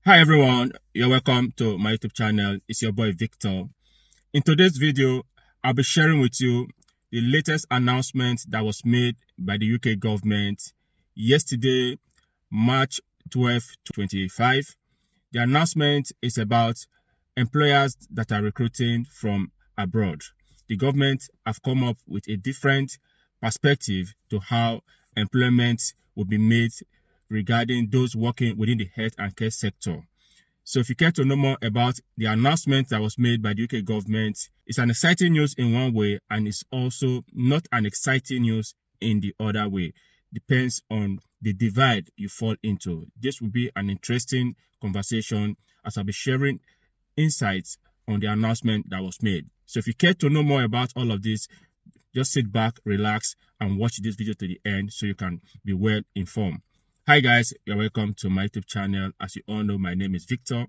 Hi everyone, you're welcome to my YouTube channel. It's your boy Victor. In today's video, I'll be sharing with you the latest announcement that was made by the UK government yesterday, March 12, 2025. The announcement is about employers that are recruiting from abroad. The government have come up with a different perspective to how employment will be made regarding those working within the health and care sector. So if you care to know more about the announcement that was made by the UK government, it's an exciting news in one way and it's also not an exciting news in the other way. Depends on the divide you fall into. This will be an interesting conversation as I'll be sharing insights on the announcement that was made. So if you care to know more about all of this, just sit back, relax, and watch this video to the end so you can be well informed. Hi guys, you're welcome to my YouTube channel. As you all know, my name is Victor.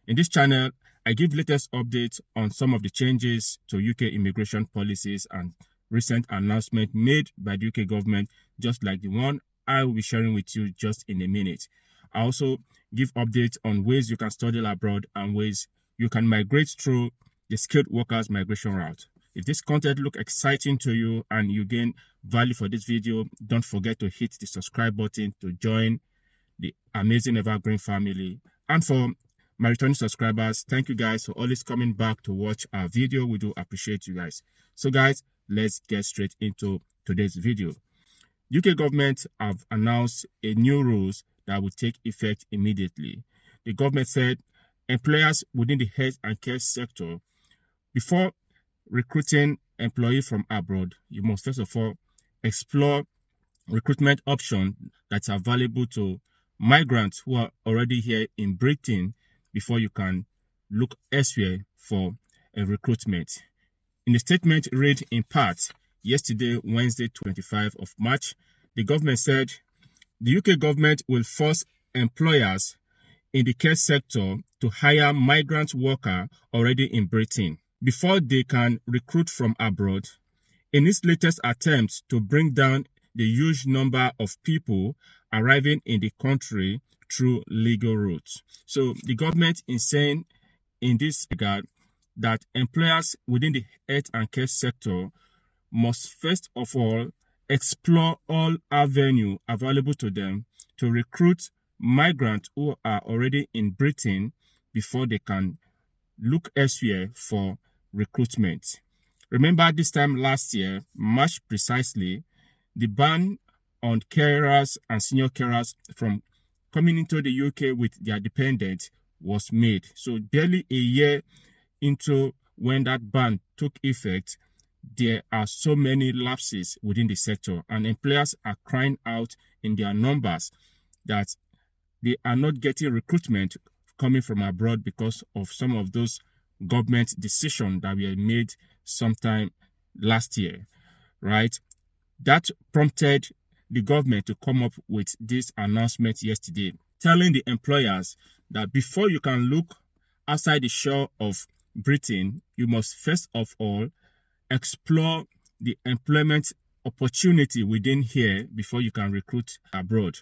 In this channel, I give latest updates on some of the changes to UK immigration policies and recent announcements made by the UK government, just like the one I will be sharing with you just in a minute. I also give updates on ways you can study abroad and ways you can migrate through the skilled workers migration route. If this content looks exciting to you and you gain value for this video, don't forget to hit the subscribe button to join the amazing evergreen family. And for my returning subscribers, thank you guys for always coming back to watch our video. We do appreciate you guys. So guys, let's get straight into today's video. UK government have announced a new rules that will take effect immediately. The government said employers within the health and care sector, before recruiting employees from abroad, you must first of all explore recruitment options that are available to migrants who are already here in Britain before you can look elsewhere for a recruitment. In the statement read in part yesterday, Wednesday, 25 of March, the government said the UK government will force employers in the care sector to hire migrant workers already in Britain before they can recruit from abroad, in its latest attempt to bring down the huge number of people arriving in the country through legal routes. So the government is saying in this regard that employers within the health and care sector must first of all explore all avenues available to them to recruit migrants who are already in Britain before they can look elsewhere for recruitment. Remember this time last year, March precisely, the ban on carers and senior carers from coming into the UK with their dependents was made. So barely a year into when that ban took effect, there are so many lapses within the sector and employers are crying out in their numbers that they are not getting recruitment coming from abroad because of some of those government decisions that were made sometime last year, right? That prompted the government to come up with this announcement yesterday, telling the employers that before you can look outside the shore of Britain, you must first of all explore the employment opportunity within here before you can recruit abroad.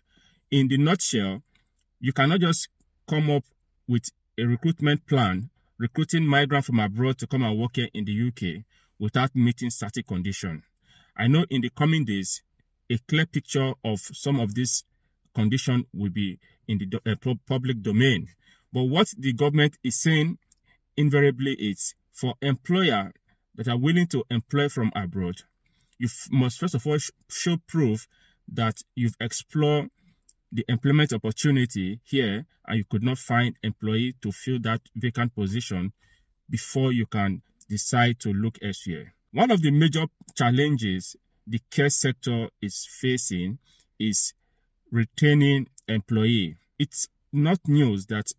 In the nutshell, you cannot just come up with a recruitment plan recruiting migrants from abroad to come and work here in the UK without meeting certain conditions. I know in the coming days, a clear picture of some of these conditions will be in the public domain. But what the government is saying invariably is for employers that are willing to employ from abroad, you must first of all show proof that you've explored the employment opportunity here and you could not find employee to fill that vacant position before you can decide to look elsewhere. One of the major challenges the care sector is facing is retaining employee. It's not news that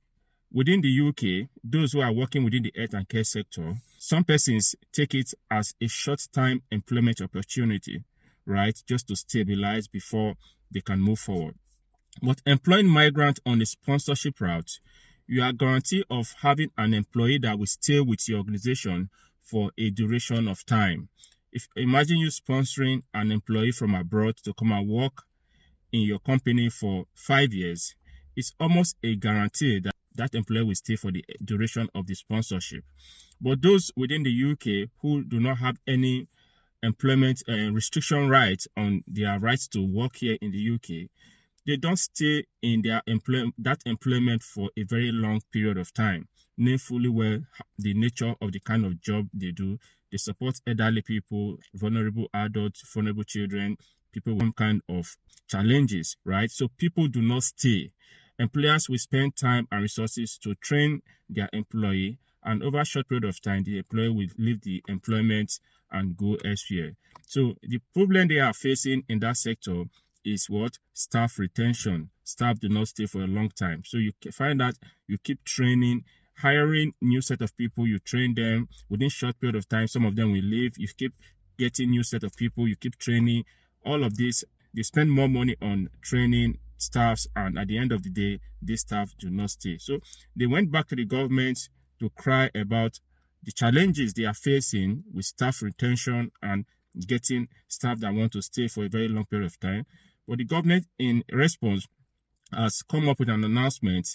within the UK, those who are working within the health and care sector, some persons take it as a short-time employment opportunity, right? Just to stabilize before they can move forward. But employing migrants on a sponsorship route, you are guaranteed of having an employee that will stay with your organization for a duration of time. Imagine you sponsoring an employee from abroad to come and work in your company for 5 years, it's almost a guarantee that employer will stay for the duration of the sponsorship. But those within the UK who do not have any employment restriction rights on their rights to work here in the UK, they don't stay in their employment for a very long period of time, knowing fully well the nature of the kind of job they do. They support elderly people, vulnerable adults, vulnerable children, people with some kind of challenges, right? So people do not stay. Employers will spend time and resources to train their employee, and over a short period of time, the employee will leave the employment and go elsewhere. So the problem they are facing in that sector is what? Staff retention. Staff do not stay for a long time. So you find that you keep training, hiring new set of people, you train them within short period of time. Some of them will leave. You keep getting new set of people, you keep training. All of this, they spend more money on training staffs, and at the end of the day, these staff do not stay. So they went back to the government to cry about the challenges they are facing with staff retention and getting staff that want to stay for a very long period of time. But the government, in response, has come up with an announcement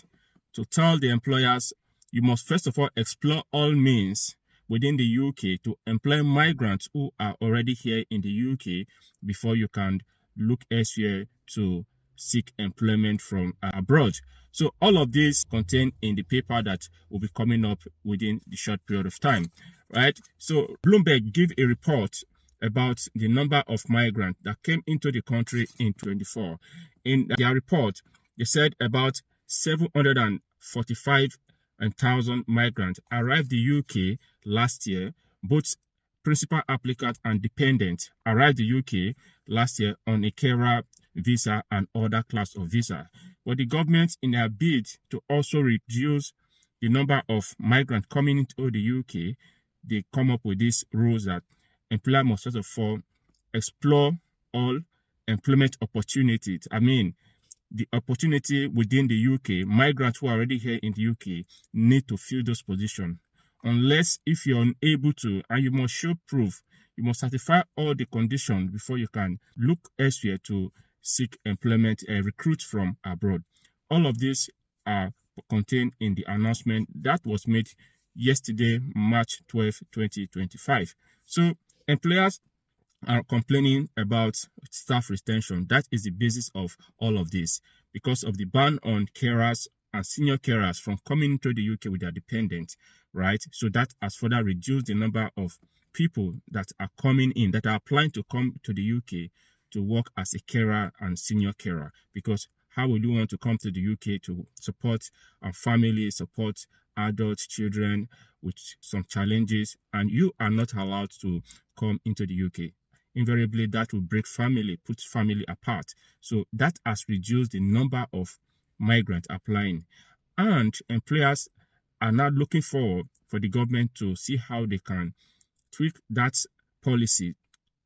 to tell the employers, you must first of all explore all means within the UK to employ migrants who are already here in the UK before you can look elsewhere to seek employment from abroad. So all of this contained in the paper that will be coming up within the short period of time, right? So Bloomberg gave a report about the number of migrants that came into the country in 2024. In their report, they said about 745,000 migrants arrived the UK last year. Both principal applicant and dependent arrived the UK last year on a carer visa and other class of visa. But the government, in their bid to also reduce the number of migrants coming into the UK, they come up with these rules that employer must first of all explore all employment opportunities. I mean, the opportunity within the UK, migrants who are already here in the UK need to fill those positions. Unless if you're unable to, and you must show proof, you must satisfy all the conditions before you can look elsewhere to seek employment and recruit from abroad. All of these are contained in the announcement that was made yesterday, March 12, 2025. So employers are complaining about staff retention. That is the basis of all of this, because of the ban on carers and senior carers from coming into the UK with their dependents, right? So that has further reduced the number of people that are coming in, that are applying to come to the UK to work as a carer and senior carer. Because how would you want to come to the UK to support a family, support adult children with some challenges, and you are not allowed to come into the UK? Invariably, that will break family, put family apart. So that has reduced the number of migrants applying. And employers are now looking forward for the government to see how they can tweak that policy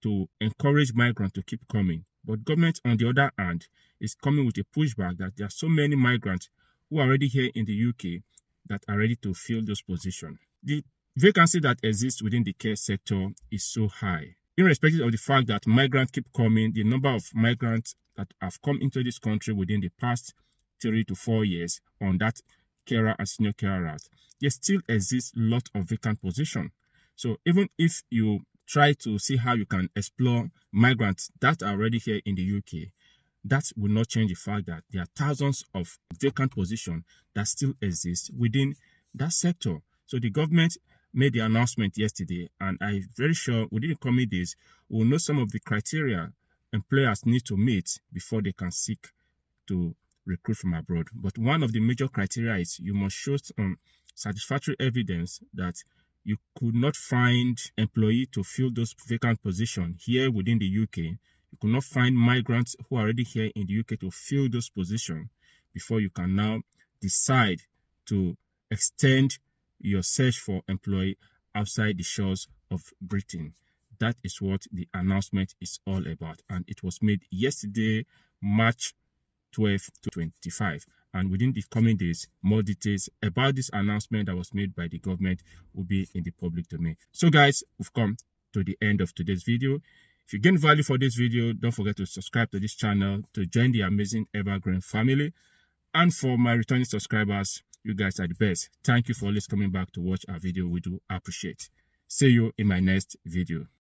to encourage migrants to keep coming. But government, on the other hand, is coming with a pushback that there are so many migrants who are already here in the UK that are ready to fill those positions. The vacancy that exists within the care sector is so high. Irrespective of the fact that migrants keep coming, the number of migrants that have come into this country within the past 3 to 4 years on that carer and senior carer route, there still exists a lot of vacant positions. So even if you try to see how you can explore migrants that are already here in the UK, that will not change the fact that there are thousands of vacant positions that still exist within that sector. So the government made the announcement yesterday, and I'm very sure within the coming days, we'll know some of the criteria employers need to meet before they can seek to recruit from abroad. But one of the major criteria is you must show some satisfactory evidence that you could not find employee to fill those vacant positions here within the UK. You could not find migrants who are already here in the UK to fill those positions before you can now decide to extend your search for employee outside the shores of Britain. That is what the announcement is all about. And it was made yesterday, March 12 to 25. And within the coming days, more details about this announcement that was made by the government will be in the public domain. So guys, we've come to the end of today's video. If you gain value for this video, don't forget to subscribe to this channel to join the amazing Evergreen family. And for my returning subscribers, You guys are the best. Thank you for always coming back to watch our video. We do appreciate. See you in my next video.